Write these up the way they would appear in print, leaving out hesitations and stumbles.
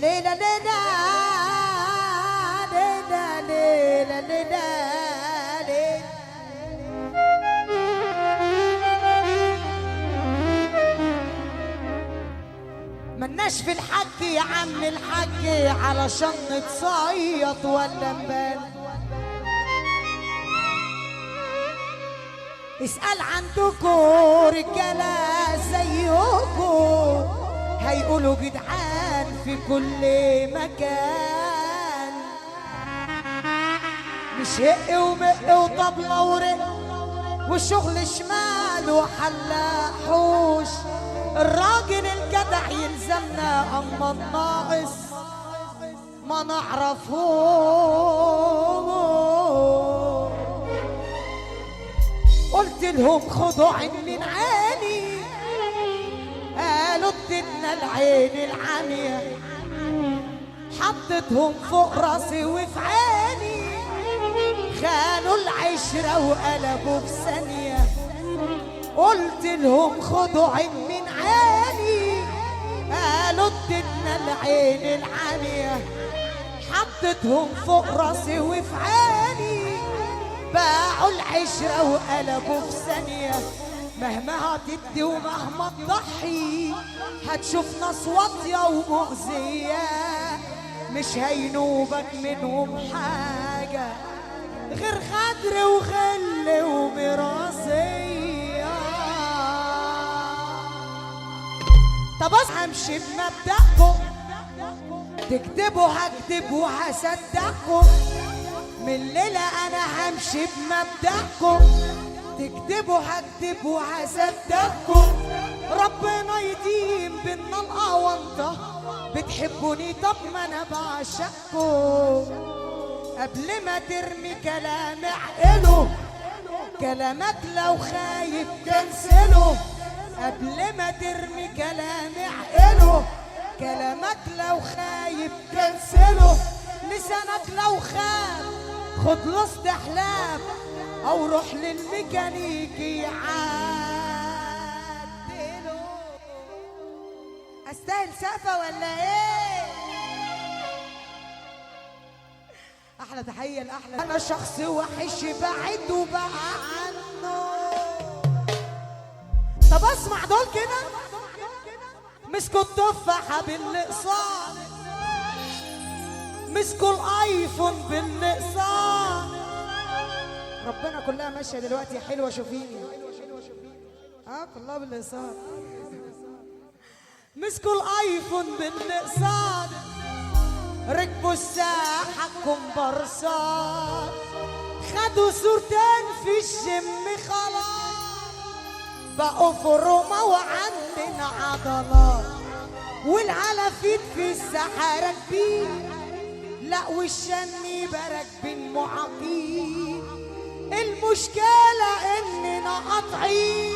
ليلى ليلى ليلى ليلى ليلى ملناش في الحج يا عم الحج علشان نتصيط ولا نبان. اسأل عندكوا رجالة زيكوا هيقولوا جدعان في كل مكان، مش هق ومق وطبلة ورق والشغل شمال وحلاحوش. الراجل الجدع يلزمنا اما الناقص ما نعرفوش. قلت لهم خدوا عني عيني قالوا ادينا العين العمية، حطيتهم فوق راسي وفي عيني خانوا العشرة وقلبوا في ثانية. قلت لهم خدوا عين عيني قالوا ادينا العين العمية، حطيتهم فوق راسي وفي عيني باعوا العشرة وقلبوا في ثانية. مهما هتدي ومهما تضحي هتشوف ناس واطية ومؤذية، مش هينوبك منهم حاجة غير غدر وغل ومراسية. طب همشي بمبدأكم، تكتبوا هكتب وهصدقكم. من الليلة أنا همشي بمبدأكم، تكتبوا هكتب وهصدقكم. ربنا يديم بينا الأونطة، بتحبوني طب ما أنا بعشقكم. قبل ما ترمي كلام عقله، كلامك لو خايف كنسله. قبل ما ترمي كلام عقله، كلامك لو خايف كنسله. لسانك لو خاف خد له استحلام او روح للميكانيكي يعدله. استاهل سقفه ولا ايه؟ احلى تحيه لاحلى. انا شخص وحش بعد وبقى عنه. طب اسمع دول كده مسكوا التفاحه بالنقصان، مسكوا الايفون بالنقصان. ربنا كلها ماشيه دلوقتي حلوه شوفيني كلها بالنقصان. مسكوا الايفون بالنقصان، ركبوا الساحه كومبارسات، خدوا صورتين في الجيم خلاص، بقوا فرومه وعندنا عضلات، والعلافيت في الساحه راكبين، لا والشنيبه راكبين معاقين. المشكله اننا قاطعين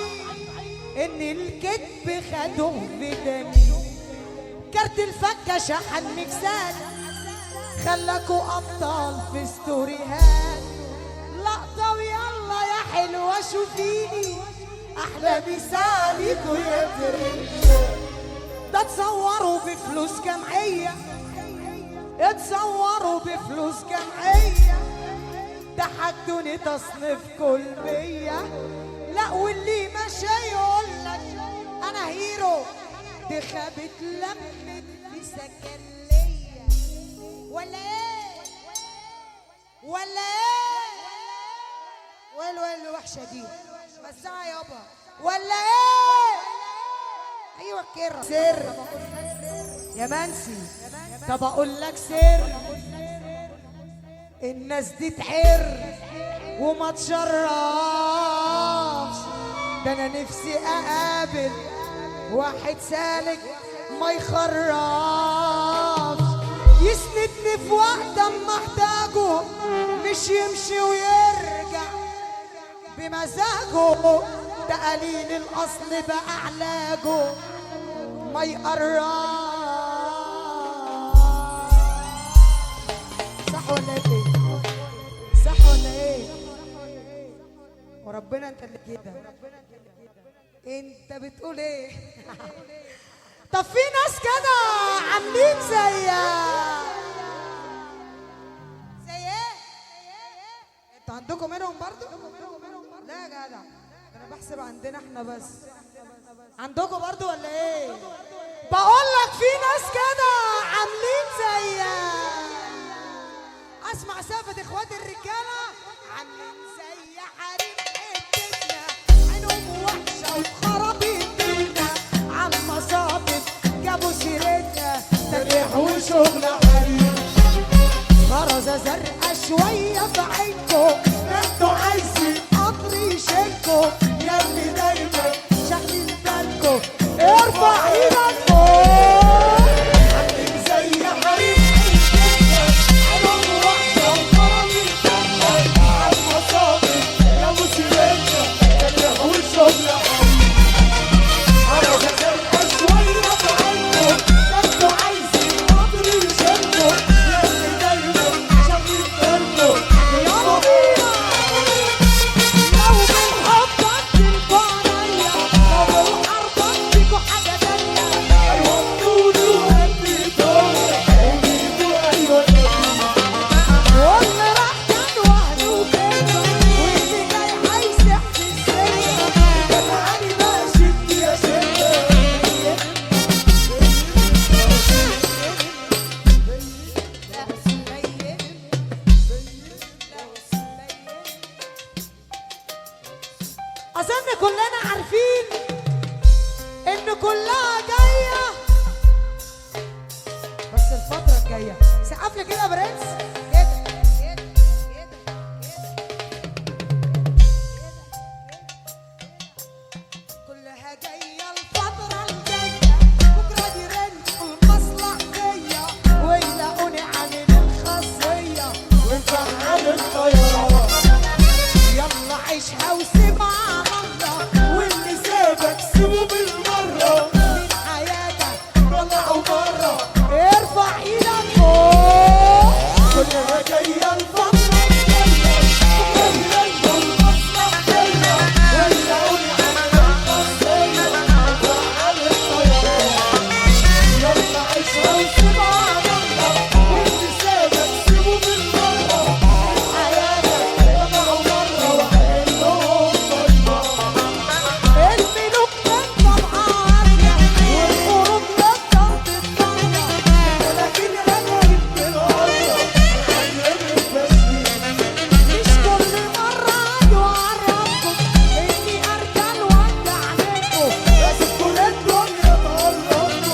ان الكذب خدوه فيتامين. كارت الفكه شحن مكسات خلاكوا ابطال في ستوريهات. لقطه ويلا يا حلوه شوفيني احلى مثالكوا يا فرنسا. ده تصوروا بفلوس جمعيه، اتصوروا بفلوس جمعيه، ضحكتوني تصنيف كل 100. لا واللي ماشي يقولك انا هيرو، دي خابت لمت في سكليه. ولا ايه ولا ايه؟ ويل وحشه دي بس يابا. ولا ايه؟ ايوه كده سر يا منسي. طب اقول لك سر، الناس دي تحر وما تشرفش. ده انا نفسي اقابل واحد سالك ما يخرفش، يسندني في وقت اما احتاجه، مش يمشي ويرجع بمزاجه. ده قليل الاصل بقى علاجه ما يقرب. صح ولا ايه؟ صح ولا ايه؟ وربنا انت اللي كده. انت بتقول ايه؟ طب في ناس كده عاملين زي ايه؟ انتوا عندكم منهم برضو؟ لا يا جدع، انا بحسب عندنا احنا بس. عندكم برضو ولا ايه؟ بقول لك في ناس كده عاملين زي اسمع سافة اخوات الرجاله، عاملين زي حريم حتتنا، عينهم وحشه وخرابيط بينا، عم صابت جابوا سيرتنا، تريح وشغل حريم، غرزه زرقاء شويه في عينكم، انتوا عايزين قطر يشيلكم، يا اللي دايما شاغلين بالكم ارفع ايدك فوق، عاملين زي حريم حتتنا، عينهم وحشه وخرابيط بينا، عم صابت جابوا سيرتنا، تريح وشغل حريم، غرزه زرقاء شويه في عينكم، انتوا عايزين قطر يشيلكم، يا اللي دايما شاغلين بالكم، يلا بينا. لو بالحب تنفع عليا، لو بالحرب اديكوا حاجه تانيه، ايوه قولوا قلبي دنيا، قولوا ايوه واللي راح كان وهن وكده، واللي جاي هيسح في السكه، كان علي ماشي يا سكه. أظن كلنا عارفين إن كلها جاية، بس الفترة الجاية سقف لي كده يا برنس، كده كده كده كلها جاية الفترة الجاية، بكرة دي رنج والمصلحجية، ويلاقوني عامل الخاصية ومفعل الطيارات، يلا عيشها وسيبها على الله، واللي سابك سيبه بالمرة، من حياتك طلعوا برا، ارفع ايدك فوق، كلها جاية الفترة الجاية، بكرة دي رنج والمصلحجية، ويلاقوني عامل الخاصية ومفعل الطيارات، يلا عيشها وسيبها على الله، واللي سابك سيبه بالمرة، من حياتك طلعوا برا وعينهم طيبة، الملوك تنفع عافية، والقرود تفضل تتطلع، ولكن أنا ابن الأرض علمت بسنين، مش كل مرة أجي وأعرفكم إني أرجل وأرجع عليكم، بس كل الدنيا تقربكم،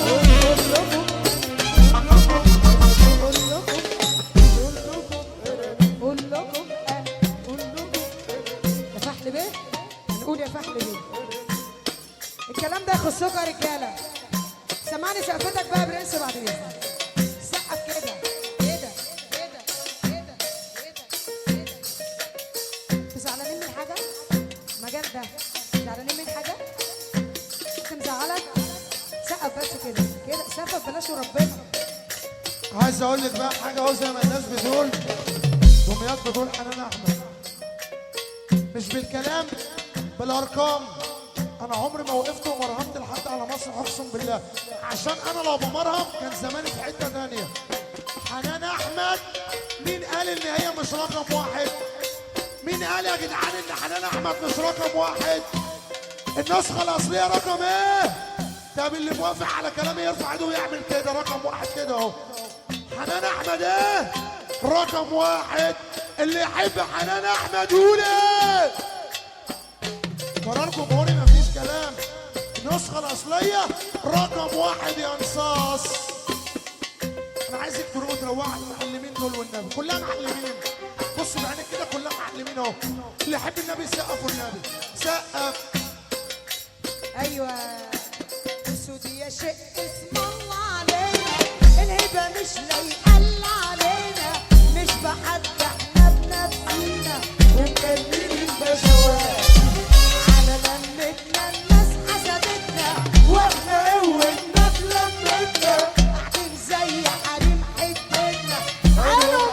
يا فحل بيه، هنقول يا فحل بيه، الكلام ده يخصكم يا رجاله. سمعني سقفتك بقى يا برنس بعد اذنك، سقف كده كده كده كده كده كده. انتوا زعلانين من حاجه؟ المجال ده زعلانين من حاجه؟ انت مزعلك؟ سقف بس كده كده، سقف بلاش وربنا. عايز اقول لك بقى حاجه اهو، زي ما الناس بتقول دمياط بتقول حنان احمد، مش بالكلام بالارقام. انا عمري ما وقفت ومرهمت لحد على مسرح، اقسم بالله، عشان انا لو بمرهم كان زماني في حته ثانيه. حنان احمد، مين قال ان هي مش رقم واحد؟ مين قال يا جدعان ان حنان احمد مش رقم واحد؟ النسخه الاصليه رقم ايه؟ طب اللي موافق على كلامي يرفع ايده ويعمل كده، رقم واحد كده اهو. حنان احمد ايه؟ رقم واحد. اللي يحب حنان احمد يقول ايه؟ قرار جمهوري مفيش كلام. النسخه الاصليه رقم واحد يا انصاص. انا عايزك تروقوا تروقوا على المعلمين دول والنبي، كلها معلمين. بص بعينك كده كلها معلمين اهو. اللي يحب النبي يسقف والنبي سقف. ايوه بصوا دي يا شيء اسم الله علينا، الهبه مش لايقه الا علينا، مش بحد احنا بنفسينا ومكلمين البشوات، على لمتنا الناس حسدتنا واحنا قوتنا في لمتنا، قاعدين زي حريم حتتنا. قالوا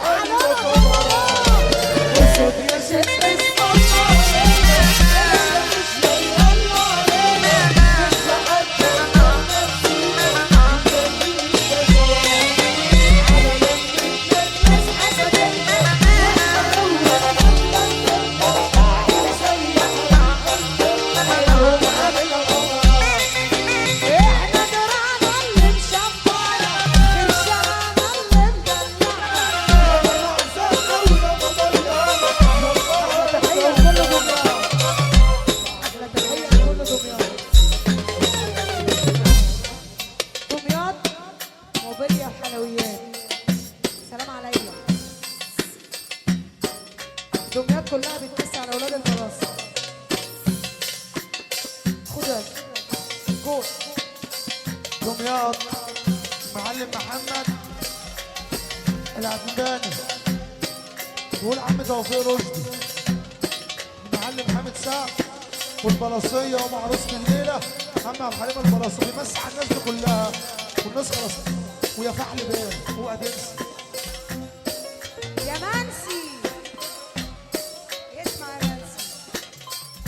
بصوا دي يا شيء اسم الله علينا، الهبه مش لايقه الا علينا، مش بحد احنا بنفسينا فوق دمياط معلم محمد العتباني، بيقول عم توفيق رشدي، معلم حامد سعد والبلاصيه ومعروسة الليله عم عبد الحليم البلاصي، بيمسح على الناس دي كلها والناس خلاص. ويا فحل بيه اوعى تنسى يا منسي. اسمع يا منسي،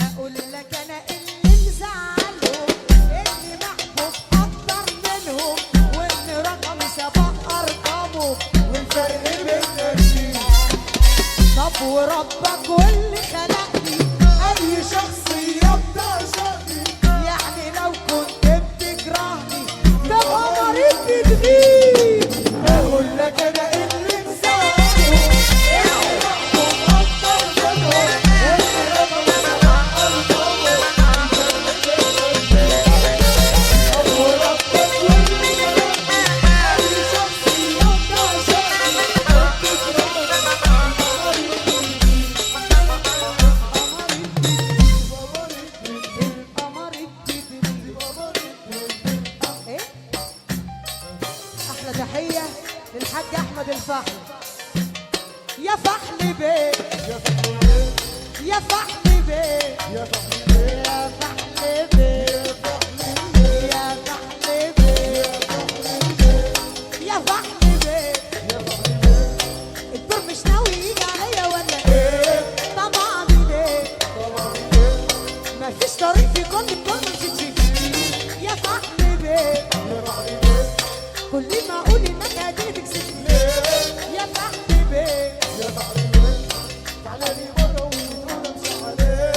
اقول لك انا اللي مزعلهم اني محبوب اكتر منهم، وان رقمي سبق ارقامه والفرق بيننا كتير. طب وربك واللي خلقني اي شخصيه بتعشقني، يعني لو كنت بتكرهني تبقى مريض بتغيب. اقول لك انا اللي مزعلهم اني محبوب اكتر منهم، وان رقمي سبق ارقامه والفرق بيننا كتير. طب وربك واللي خلقني اي شخصيه بتعشقني، احلى تحيه للحاج احمد الفحل. يا فحل بيه يا فحل بيه يا فحل بيه يا فحل بيه يا فحل بيه. الدور مش ناوي يجي عليا ولا ايه؟ طب اعمل ايه؟ مفيش طريق في كل مشيتش فيه. يا فحل بيه كل ما اقول انك هتيجي تكسبني. يا فحل بيه تعالى لي بره وتقول امشي عليك.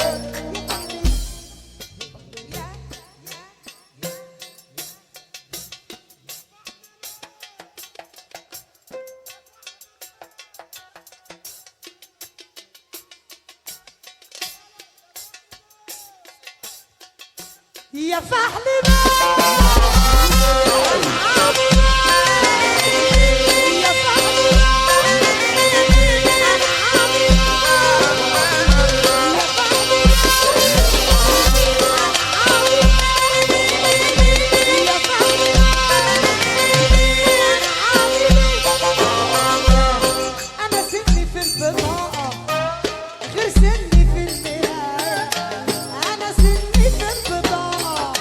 يا فحل بيه يا فحل انا سني في البطاقه غير سني في المرايه. انا سني في البطاقه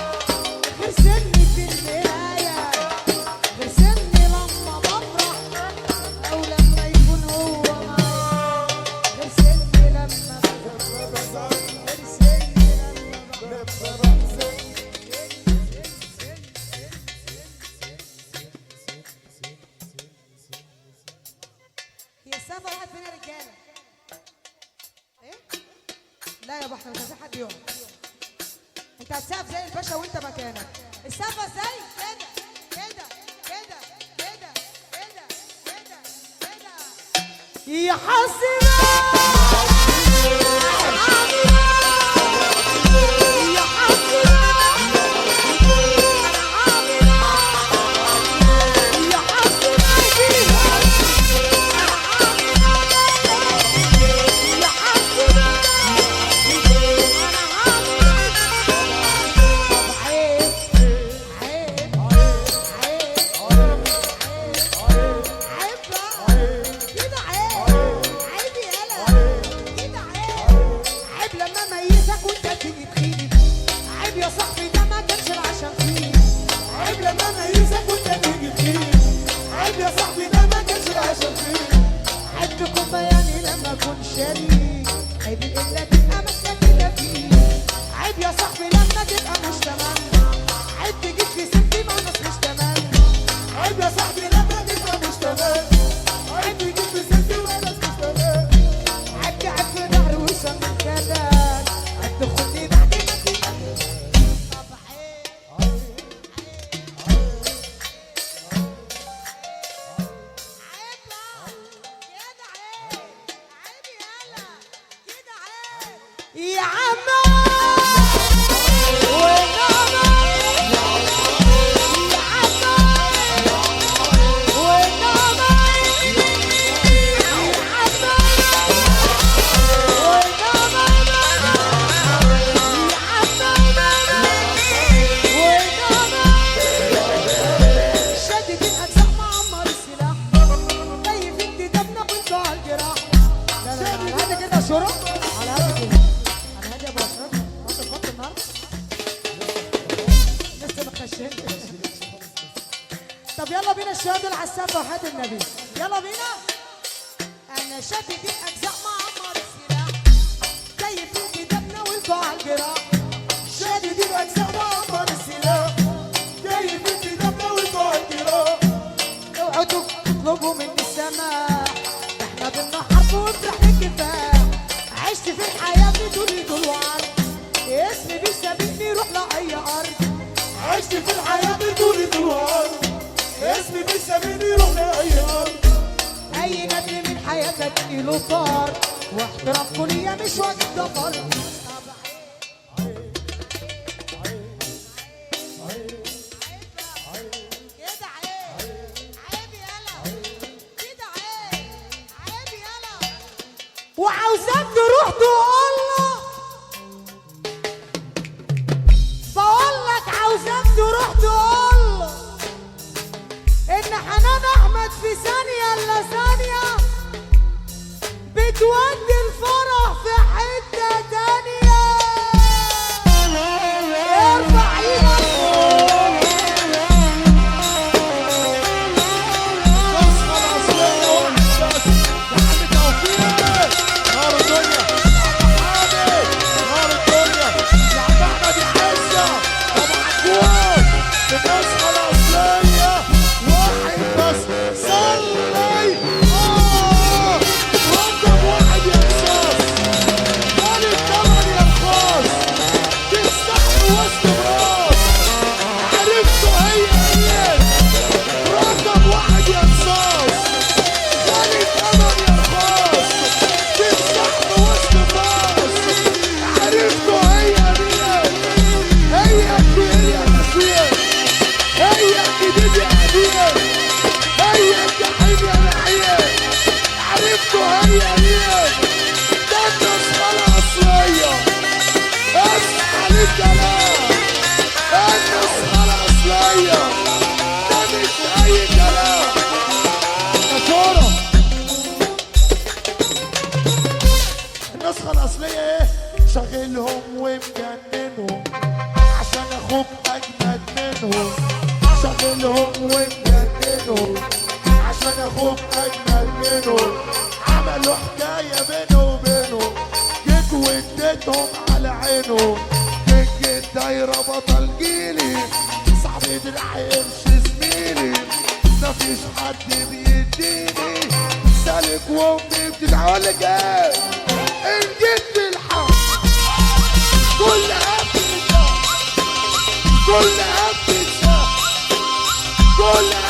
غير سني في المرايه. غير سني لما بفرح او لما يكون هو معايا. غير سني لما بفرح غير سني لما بفرح. هي السقفة راحت فين يا رجالة؟ ايه؟ لا يا ابو احمد مش عايزين حد يقعد. انت هتسقف زي الباشا وانت مكانك. السقفة ازاي؟ كده كده كده كده كده كده كده. يا حسنا يا حسنا يا شريك. عيب الا تبقى ماسكه كده فيه. عيب يا صاحبي لما تبقى مش تمام. عيب تجيب في سنتي مع ناس مش تمام. عيب يا صاحبي لما تبقى مش تمام. عيب تجيب في سنتي مع ناس مش تمام. عيب تعب في ظهري وسام الكلام. عيب تاخدني بعد ما تبقى. طب عيب يا عم ونانا تشيلش انت. طب يلا بينا الشباب دول على السقف وحياة النبي، يلا بينا. انا شايف دي اجزاء معمر السلاح، زي في كتابنا والفعل جراح. شادي دي اجزاء معمر السلاح، زي في كتابنا والفعل جراح. اوعوا تطلبوا مني السماح، احنا ضمن حرب وفرح الكفاح. عشت في الحياة بدون طول وعرض، اسمي بيسابقني روح لأي أرض. عشت في الحياة بدون طول وعرض، اسمي بيسابقني روح لأي أرض. أي ندل من حياتك له طار، واحترامكوا ليا مش واجب ضفر. كده عيب يالا، كده عيب يالا. وعاوزاك تروح تقول له، بقول لك عاوزاك تروح تقول له ان حنان احمد في ثانيه الا ثانيه بتودي الفرح في حته تانيه. ارفع ايدك فوق. نسخة الأصلية وإحساس محمد توفيق. نار الدنيا يا نار الدنيا يا عم أحمد يحسة أبو عبود. النسخة الأصلية واحد بس، صلي رقم واحد يا إحساس. مال الثمن يا الخاص، تستحي وسط براس. عرفتوا هي رقم واحد يا إحساس. مال الثمن يا الخاص، تستحي وسط براس. عرفتوا هي الكبير يا مسير، هي الجديد يا أمير، هي الجحيم يا نحيل. عرفتوا هي ده النسخة الأصلية. اصحى للكلام، النسخة الأصلية ده مش أي كلام. كفارة النسخة الأصلية إيه؟ شاغلهم ومجننهم عشان أخوك أجمد منهم. شاغلهم ومجننهم عشان أخوك أجمد منهم. عملوا حكاية بينه وبينه، جيت واديتهم على عينه. جيت الدايرة بطل جيلي، صاحبي دراعي قرش زميلي. مفيش حد بيديني سالك وامي بتتعولك ايه. ان جيت الحق كلها بتتساق، كلها بتتساق، كلها